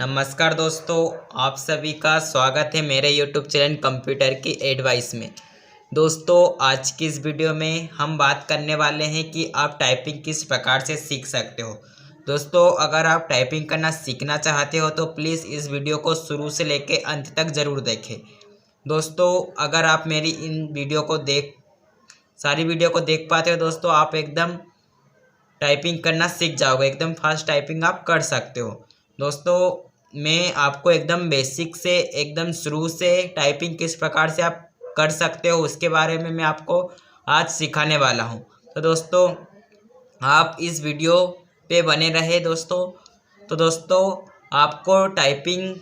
नमस्कार दोस्तों, आप सभी का स्वागत है मेरे YouTube चैनल कंप्यूटर की एडवाइस में। दोस्तों, आज की इस वीडियो में हम बात करने वाले हैं कि आप टाइपिंग किस प्रकार से सीख सकते हो। दोस्तों, अगर आप टाइपिंग करना सीखना चाहते हो तो प्लीज़ इस वीडियो को शुरू से लेकर अंत तक ज़रूर देखें। दोस्तों, अगर आप मेरी इन सारी वीडियो को देख पाते हो दोस्तों, आप एकदम टाइपिंग करना सीख जाओगे, एकदम फास्ट टाइपिंग आप कर सकते हो। दोस्तों, मैं आपको एकदम बेसिक से एकदम शुरू से टाइपिंग किस प्रकार से आप कर सकते हो उसके बारे में मैं आपको आज सिखाने वाला हूं। तो दोस्तों, आप इस वीडियो पे बने रहे दोस्तों। तो दोस्तों, आपको टाइपिंग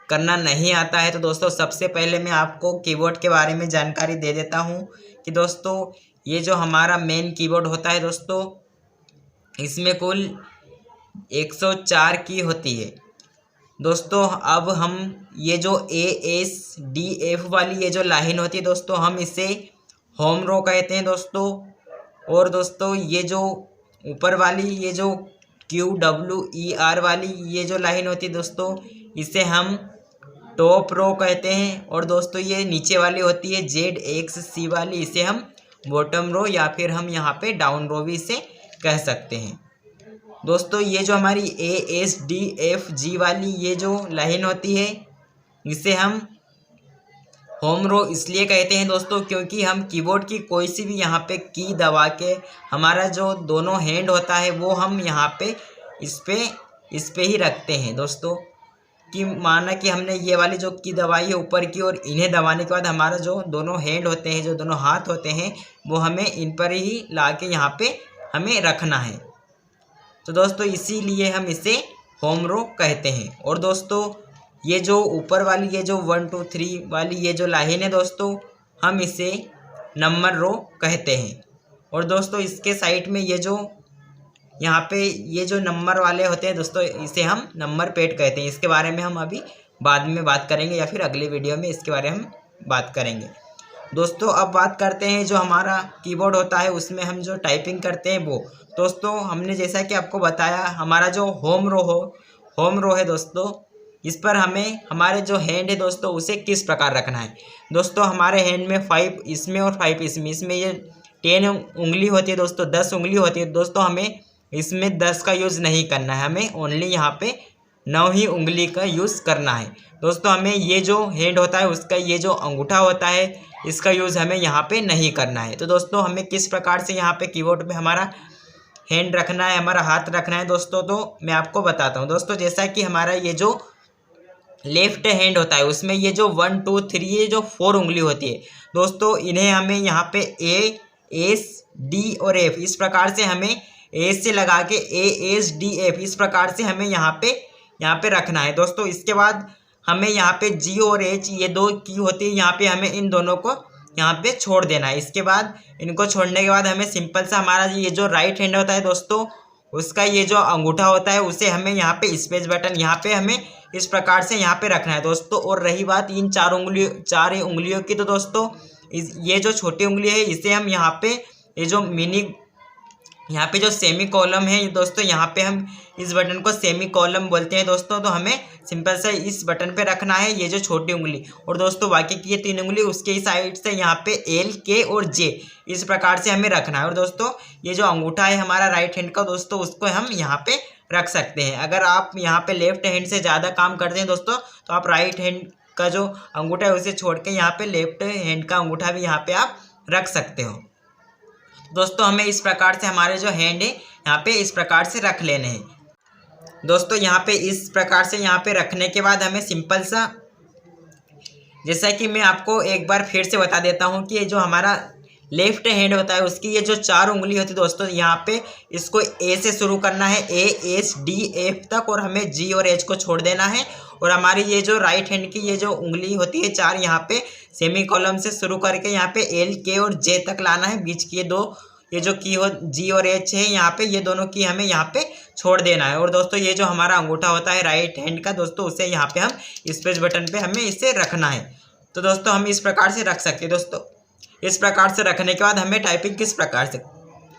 करना नहीं आता है तो दोस्तों सबसे पहले मैं आपको कीबोर्ड के बारे में जानकारी दे देता हूं कि दोस्तों ये जो हमारा मेन कीबोर्ड होता है दोस्तों, इसमें कुल 104 की होती है दोस्तों। अब हम ये जो ASDF वाली ये जो लाइन होती है दोस्तों, हम इसे होम रो कहते हैं दोस्तों। और दोस्तों ये जो ऊपर वाली ये जो QWER वाली ये जो लाइन होती है दोस्तों, इसे हम टॉप रो कहते हैं। और दोस्तों ये नीचे वाली होती है ZXC वाली, इसे हम बॉटम रो या फिर हम यहाँ पे डाउन रो भी इसे कह सकते हैं। दोस्तों ये जो हमारी ASDFG वाली ये जो लाइन होती है, इसे हम होम रो इसलिए कहते हैं दोस्तों क्योंकि हम कीबोर्ड की कोई सी भी यहाँ पे की दबा के हमारा जो दोनों हैंड होता है वो हम यहाँ पे इस पे ही रखते हैं दोस्तों। कि माना कि हमने ये वाली जो की दबाई है ऊपर की, और इन्हें दबाने के बाद हमारा जो दोनों हैंड होते हैं, जो दोनों हाथ होते हैं, वो हमें इन पर ही ला के यहाँ पे हमें रखना है। तो दोस्तों इसीलिए हम इसे होम रो कहते हैं। और दोस्तों ये जो ऊपर वाली ये जो 1 2 3 वाली ये जो लाइन है दोस्तों, हम इसे नंबर रो कहते हैं। और दोस्तों इसके साइड में ये जो यहाँ पे ये जो नंबर वाले होते हैं दोस्तों, इसे हम नंबर पेड कहते हैं। इसके बारे में हम अभी बाद में बात करेंगे या फिर अगले वीडियो में इसके बारे में हम बात करेंगे। दोस्तों अब बात करते हैं जो हमारा कीबोर्ड होता है उसमें हम जो टाइपिंग करते हैं वो। दोस्तों हमने जैसा कि आपको बताया, हमारा जो होम रो है दोस्तों, इस पर हमें हमारे जो हैंड है दोस्तों उसे किस प्रकार रखना है। दोस्तों हमारे हैंड में 5 इसमें और 5 इसमें ये 10 उंगली होती है दोस्तों, 10 उंगली होती है दोस्तों। हमें इसमें 10 का यूज़ नहीं करना है, हमें ओनली यहाँ पे 9 ही उंगली का यूज़ करना है दोस्तों। हमें ये जो हैंड होता है उसका ये जो अंगूठा होता है इसका यूज़ हमें यहाँ पे नहीं करना है। तो दोस्तों हमें किस प्रकार से यहाँ पे कीबोर्ड पे हमारा हैंड रखना है, हमारा हाथ रखना है दोस्तों, तो मैं आपको बताता हूँ दोस्तों। जैसा कि हमारा ये जो लेफ्ट हैंड होता है उसमें ये जो 1 2 3 ये जो 4 उंगली होती है दोस्तों, इन्हें हमें यहाँ पे A S D और F इस प्रकार से हमें A से लगा के ASDF इस प्रकार से हमें यहाँ पे रखना है दोस्तों। इसके बाद हमें यहाँ पे G और H ये दो की होती है, यहाँ पे हमें इन दोनों को यहाँ पे छोड़ देना है। इसके बाद इनको छोड़ने के बाद हमें सिंपल सा हमारा ये जो राइट हैंड होता है दोस्तों, उसका ये जो अंगूठा होता है उसे हमें यहाँ पे स्पेस बटन यहाँ पे हमें इस प्रकार से यहाँ पे रखना है दोस्तों। और रही बात इन 4 उंगलियों की, तो दोस्तों ये जो छोटी उंगली है इसे हम यहाँ पे ये जो यहाँ पे जो सेमी कॉलम है दोस्तों, यहाँ पे हम इस बटन को सेमी कॉलम बोलते हैं दोस्तों। तो हमें सिंपल से इस बटन पे रखना है ये जो छोटी उंगली, और दोस्तों बाकी की ये 3 उंगली उसके ही साइड से यहाँ पे L K और J इस प्रकार से हमें रखना है। और दोस्तों ये जो अंगूठा है हमारा राइट हैंड का दोस्तों, उसको हम यहाँ पे रख सकते हैं। अगर आप यहाँ पे लेफ्ट हैंड से ज़्यादा काम करते हैं दोस्तों, तो आप राइट हैंड का जो अंगूठा है उसे छोड़ के यहाँ पे लेफ्ट हैंड का अंगूठा भी यहाँ पे आप रख सकते हो दोस्तों। हमें इस प्रकार से हमारे जो हैंड है यहाँ पे इस प्रकार से रख लेने हैं दोस्तों। यहाँ पे इस प्रकार से यहाँ पे रखने के बाद हमें सिंपल सा, जैसा कि मैं आपको एक बार फिर से बता देता हूँ कि ये जो हमारा लेफ्ट हैंड होता है उसकी ये जो 4 उंगली होती है दोस्तों, यहाँ पे इसको A से शुरू करना है ASDF तक, और हमें G और H को छोड़ देना है। और हमारी ये जो राइट हैंड की ये जो उंगली होती है 4, यहाँ पे सेमी कॉलम से शुरू करके यहाँ पे L K और J तक लाना है। बीच की ये जो की हो G और H है यहाँ पे, ये दोनों की हमें यहाँ पे छोड़ देना है। और दोस्तों ये जो हमारा अंगूठा होता है राइट हैंड का दोस्तों, उसे यहाँ पे हम स्पेस बटन पे हमें इसे रखना है। तो दोस्तों हम इस प्रकार से रख सकते हैं दोस्तों। इस प्रकार से रखने के बाद हमें टाइपिंग किस प्रकार से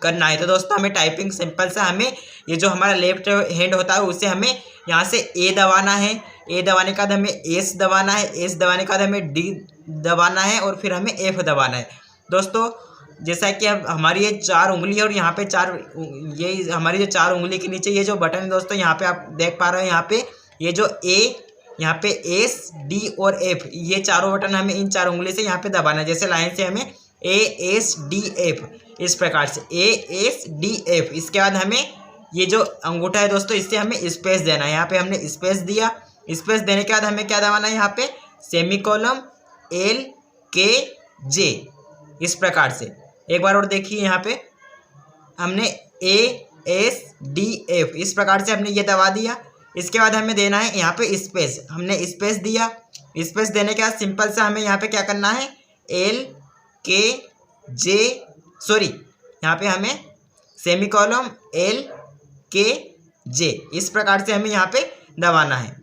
करना है। तो दोस्तों हमें टाइपिंग सिंपल सा हमें ये जो हमारा लेफ्ट हैंड होता है उसे हमें यहाँ से ए दबाना है, ए दबाने के बाद हमें एस दबाना है, एस दबाने के बाद हमें डी दबाना है और फिर हमें एफ दबाना है। दोस्तों जैसा कि अब हमारी ये 4 उंगली है और यहाँ पे 4 ये हमारी जो 4 उंगली के नीचे ये जो बटन है दोस्तों, यहाँ पे आप देख पा रहे हो, यहाँ पे ये जो ए, यहाँ पे एस, डी और एफ, ये चारों बटन हमें इन 4 उंगली से यहाँ पे दबाना है। जैसे लाइन से हमें ए एस डी एफ, इस प्रकार से ए एस डी एफ। इसके बाद हमें ये जो अंगूठा है दोस्तों, इससे हमें स्पेस देना है। यहाँ पे हमने स्पेस दिया, स्पेस देने के बाद हमें क्या दबाना है, यहाँ पे सेमीकोलन एल के जे, इस प्रकार से। एक बार और देखिए, यहाँ पे हमने ए एस डी एफ, इस प्रकार से हमने ये दबा दिया। इसके बाद हमें देना है यहाँ पे स्पेस, हमने स्पेस दिया। स्पेस देने के बाद सिंपल सा हमें यहाँ पे क्या करना है, एल के जे, सॉरी यहाँ पे हमें सेमीकोलन एल के जे, इस प्रकार से हमें यहाँ पे दबाना है।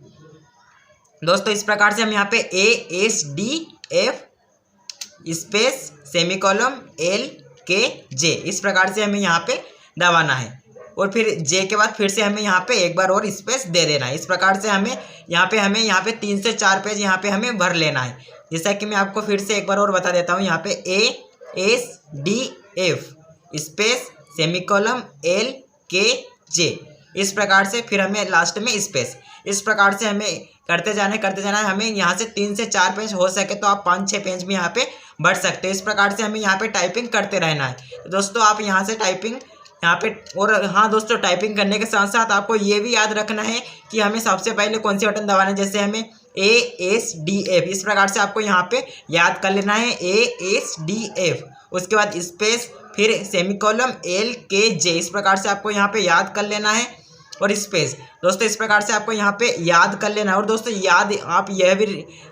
दोस्तों इस प्रकार से हम यहाँ पे A S D F space semicolon L के जे, इस प्रकार से हमें यहाँ पे दबाना है। और फिर जे के बाद फिर से हमें यहाँ पे एक बार और स्पेस दे देना है। इस प्रकार से हमें यहाँ पे 3 से 4 पेज यहाँ पे हमें भर लेना है। जैसा कि मैं आपको फिर से एक बार और बता देता हूँ, यहाँ पे A S D F space semicolon L के जे, इस प्रकार से फिर हमें लास्ट में स्पेस, इस प्रकार से हमें करते जाना है। हमें यहाँ से 3 से 4 पेज, हो सके तो आप 5-6 पेज भी यहाँ पे बढ़ सकते हैं। इस प्रकार से हमें यहाँ पे टाइपिंग करते रहना है। तो दोस्तों आप यहाँ से टाइपिंग यहाँ पे, और हाँ दोस्तों टाइपिंग करने के साथ साथ आपको ये भी याद रखना है कि हमें सबसे पहले कौन से बटन दबाना है। जैसे हमें ए एस डी एफ, इस प्रकार से आपको यहाँ पे याद कर लेना है, ए एस डी एफ, उसके बाद स्पेस, फिर सेमीकोलन एल के जे, इस प्रकार से आपको यहाँ पे याद कर लेना है और स्पेस। दोस्तों इस प्रकार से आपको यहाँ पे याद कर लेना है। और दोस्तों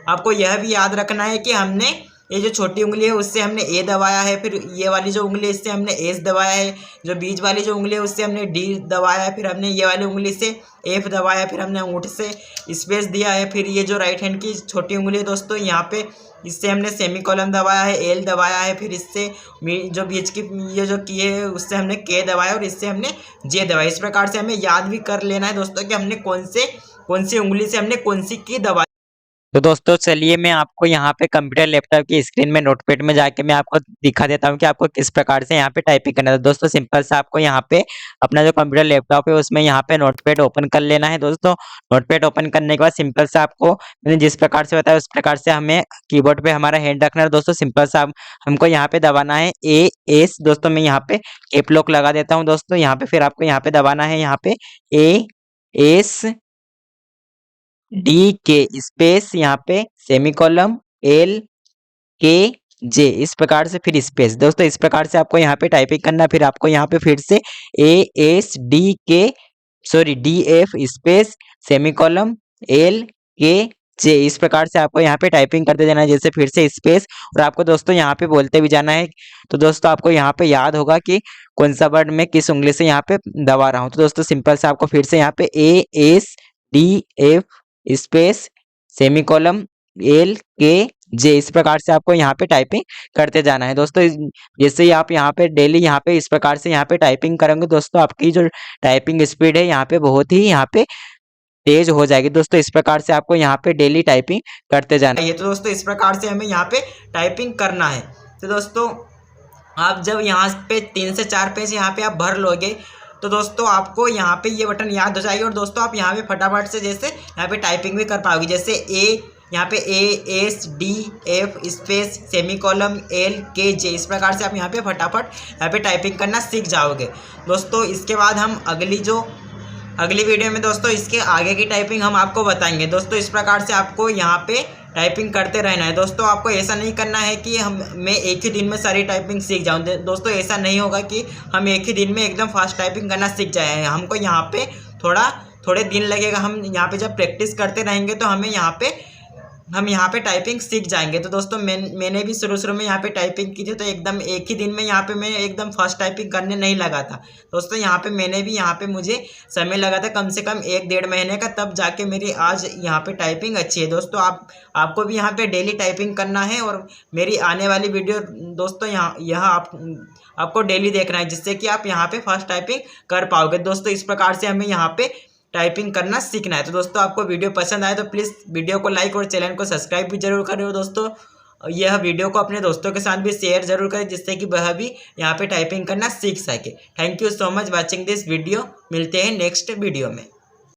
आपको यह भी याद रखना है कि हमने ये जो छोटी उंगली है उससे हमने ए दबाया है, फिर ये वाली जो उंगली है इससे हमने एस दबाया है, जो बीच वाली जो उंगली है उससे हमने डी दबाया है, फिर हमने ये वाली उंगली से एफ दबाया है, फिर हमने अंगूठे से स्पेस दिया है, फिर ये जो राइट हैंड की छोटी उंगली है दोस्तों, यहाँ पे इससे हमने सेमीकोलन दबाया है, एल दबाया है, फिर इससे जो बीच की ये जो की है उससे हमने के दबाया और इससे हमने जे दबाया। इस प्रकार से हमें याद भी कर लेना है दोस्तों कि हमने कौन सी उंगली से हमने कौन सी की दबाई। तो दोस्तों चलिए मैं आपको यहाँ पे कंप्यूटर लैपटॉप की स्क्रीन में नोटपैड में जाके मैं आपको दिखा देता हूँ कि आपको किस प्रकार से यहाँ पे टाइपिंग करना है। दोस्तों सिंपल से आपको यहाँ पे अपना जो कंप्यूटर लैपटॉप है उसमें यहाँ पे नोटपैड ओपन कर लेना है। दोस्तों नोटपैड ओपन करने के बाद सिंपल से आपको मैंने जिस प्रकार से बताया उस प्रकार से हमें कीबोर्ड पे हमारा हैंड रखना है। दोस्तों सिंपल से हमको यहाँ पे दबाना है ए एस, दोस्तों मैं यहाँ पे कैप लॉक लगा देता हूँ। दोस्तों यहाँ पे फिर आपको यहाँ पे दबाना है यहाँ पे ए एस डी के स्पेस, यहाँ पे सेमीकोलन एल के जे, इस प्रकार से फिर स्पेस। दोस्तों इस प्रकार से आपको यहाँ पे टाइपिंग करना, फिर आपको यहाँ पे फिर से ए एस डी के sorry D F space semicolon L के जे, इस प्रकार से आपको यहाँ पे टाइपिंग करते जाना है। जैसे फिर से स्पेस, और आपको दोस्तों यहाँ पे बोलते भी जाना है। तो दोस्तों आपको यहाँ पे याद होगा कि कौन सा वर्ड मैं किस उंगली से यहाँ पे दबा रहा हूँ। तो दोस्तों सिंपल से आपको फिर से यहाँ पे A S D F space semicolon L के जे, इस प्रकार से आपको यहाँ पे टाइपिंग करते जाना है। दोस्तों जैसे ही आप यहाँ पे डेली यहाँ पे इस प्रकार से यहाँ पे टाइपिंग करेंगे दोस्तों आपकी जो टाइपिंग स्पीड है यहाँ पे बहुत ही यहाँ पे तेज हो जाएगी। दोस्तों इस प्रकार से आपको यहाँ पे डेली टाइपिंग करते जाना है। तो दोस्तों इस प्रकार से हमें यहाँ पे टाइपिंग करना है। तो दोस्तों आप जब यहाँ पे 3 से 4 पेज यहाँ पे आप भर लोगे तो दोस्तों आपको यहाँ पे ये बटन याद हो जाएगी और दोस्तों आप यहाँ पे फटाफट से जैसे यहाँ पे टाइपिंग भी कर पाओगे। जैसे यहाँ पे A S D F space semicolon L के जे, इस प्रकार से आप यहाँ पे फटाफट यहाँ पे टाइपिंग करना सीख जाओगे। दोस्तों इसके बाद हम अगली वीडियो में दोस्तों इसके आगे की टाइपिंग हम आपको बताएंगे। दोस्तों इस प्रकार से आपको यहाँ पे टाइपिंग करते रहना है। दोस्तों आपको ऐसा नहीं करना है कि मैं एक ही दिन में सारी टाइपिंग सीख जाऊँ। दोस्तों ऐसा नहीं होगा कि हम एक ही दिन में एकदम फास्ट टाइपिंग करना सीख जाए। हमको यहाँ पे थोड़े दिन लगेगा। हम यहाँ पे जब प्रैक्टिस करते रहेंगे तो हमें यहाँ पे हम यहाँ पे टाइपिंग सीख जाएंगे। तो दोस्तों मैंने भी शुरू में यहाँ पे टाइपिंग की थी, तो एकदम एक ही दिन में यहाँ पे मैं एकदम फर्स्ट टाइपिंग करने नहीं लगा था दोस्तों। यहाँ पे मैंने भी यहाँ पे मुझे समय लगा था कम से कम 1-1.5 महीने का, तब जाके मेरी आज यहाँ पे टाइपिंग अच्छी है दोस्तों। आपको भी यहाँ पे डेली टाइपिंग करना है, और मेरी आने वाली वीडियो दोस्तों यहाँ आपको डेली देखना है, जिससे कि आप यहाँ पे फर्स्ट टाइपिंग कर पाओगे दोस्तों। इस प्रकार से हमें यहाँ पे टाइपिंग करना सीखना है। तो दोस्तों आपको वीडियो पसंद आए तो प्लीज़ वीडियो को लाइक और चैनल को सब्सक्राइब भी जरूर करें दोस्तों। यह वीडियो को अपने दोस्तों के साथ भी शेयर जरूर करें, जिससे कि वह भी यहाँ पे टाइपिंग करना सीख सके। Thank you so much watching this video. मिलते हैं नेक्स्ट वीडियो में।